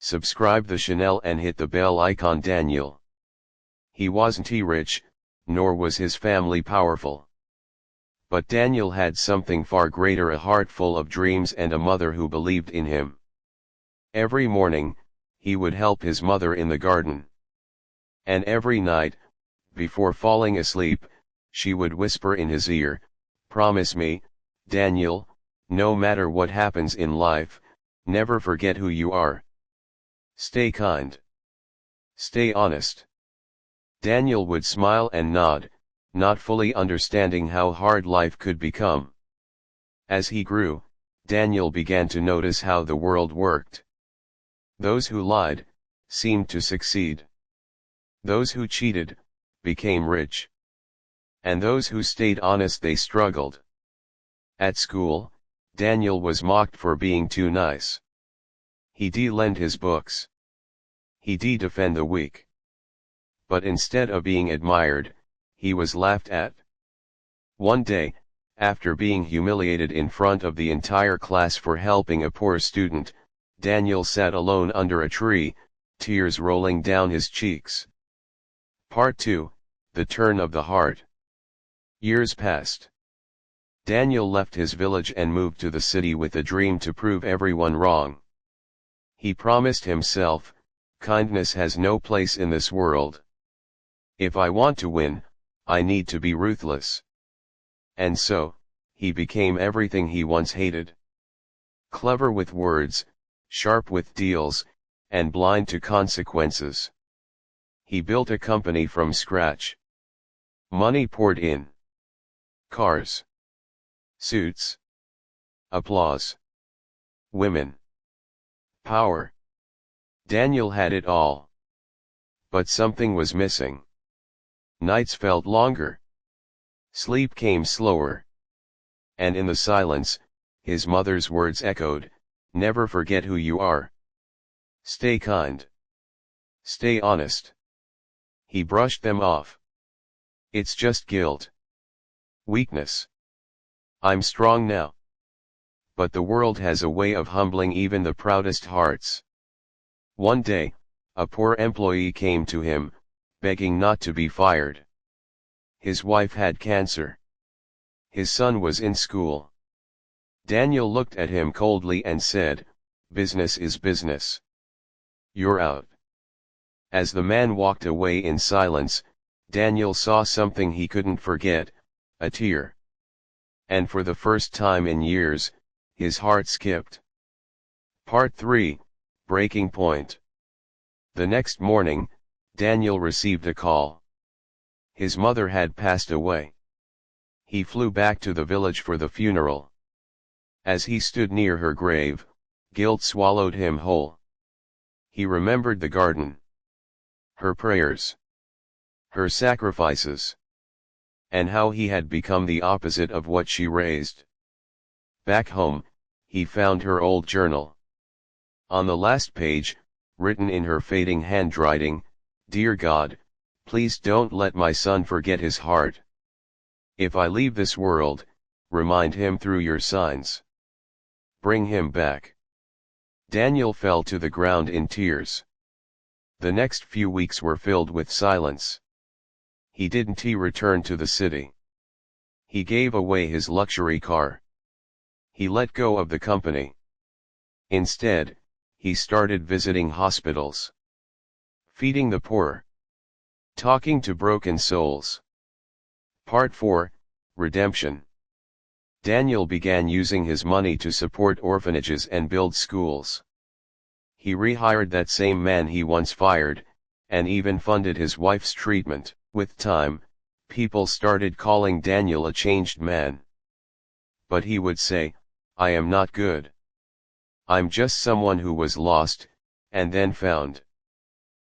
Subscribe the channel and hit the bell icon. Daniel. He wasn't rich, nor was his family powerful. But Daniel had something far greater, a heart full of dreams and a mother who believed in him. Every morning, he would help his mother in the garden. And every night, before falling asleep, she would whisper in his ear, "Promise me, Daniel, no matter what happens in life, never forget who you are. Stay kind. Stay honest." Daniel would smile and nod, not fully understanding how hard life could become. As he grew, Daniel began to notice how the world worked. Those who lied seemed to succeed. Those who cheated became rich. And those who stayed honest, they struggled. At school, Daniel was mocked for being too nice. He lent his books. He defend the weak. But instead of being admired, he was laughed at. One day, after being humiliated in front of the entire class for helping a poor student, Daniel sat alone under a tree, tears rolling down his cheeks. Part 2, The Turn of the Heart. Years passed. Daniel left his village and moved to the city with a dream to prove everyone wrong. He promised himself, kindness has no place in this world. If I want to win, I need to be ruthless. And so, he became everything he once hated. Clever with words, sharp with deals, and blind to consequences. He built a company from scratch. Money poured in. Cars. Suits. Applause. Women. Power. Daniel had it all. But something was missing. Nights felt longer. Sleep came slower. And in the silence, his mother's words echoed, "Never forget who you are. Stay kind. Stay honest." He brushed them off. "It's just guilt. Weakness. I'm strong now." But the world has a way of humbling even the proudest hearts. One day, a poor employee came to him, begging not to be fired. His wife had cancer. His son was in school. Daniel looked at him coldly and said, "Business is business. You're out." As the man walked away in silence, Daniel saw something he couldn't forget, a tear. And for the first time in years, his heart skipped. Part 3, Breaking Point. The next morning, Daniel received a call. His mother had passed away. He flew back to the village for the funeral. As he stood near her grave, guilt swallowed him whole. He remembered the garden. Her prayers. Her sacrifices. And how he had become the opposite of what she raised. Back home, he found her old journal. On the last page, written in her fading handwriting, "Dear God, please don't let my son forget his heart. If I leave this world, remind him through your signs. Bring him back." Daniel fell to the ground in tears. The next few weeks were filled with silence. He didn't return to the city. He gave away his luxury car. He let go of the company. Instead, he started visiting hospitals. Feeding the poor. Talking to broken souls. Part 4, Redemption. Daniel began using his money to support orphanages and build schools. He rehired that same man he once fired, and even funded his wife's treatment. With time, people started calling Daniel a changed man. But he would say, "I am not good. I'm just someone who was lost, and then found."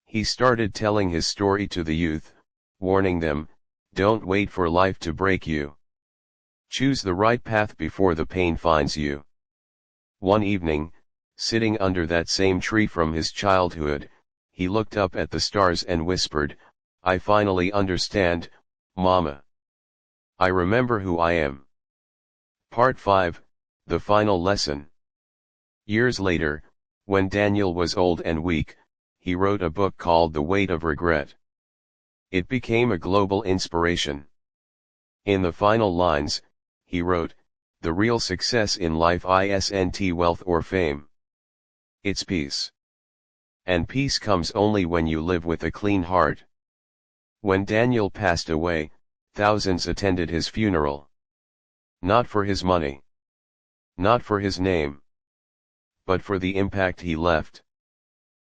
He started telling his story to the youth, warning them, "Don't wait for life to break you. Choose the right path before the pain finds you." One evening, sitting under that same tree from his childhood, he looked up at the stars and whispered, "I finally understand, Mama. I remember who I am." Part 5, The Final Lesson. Years later, When Daniel was old and weak, he wrote a book called The Weight of Regret. It became a global inspiration. In the final lines, he wrote, "The real success in life isn't wealth or fame. It's peace. And peace comes only when you live with a clean heart." When Daniel passed away, thousands attended his funeral. Not for his money. Not for his name. But for the impact he left.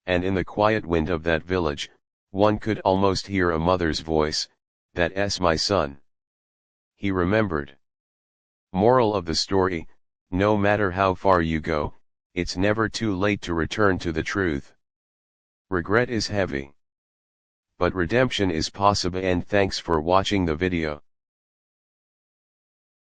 And in the quiet wind of that village, one could almost hear a mother's voice, "That's my son." He remembered. Moral of the story: no matter how far you go, it's never too late to return to the truth. Regret is heavy. But redemption is possible. And thanks for watching the video.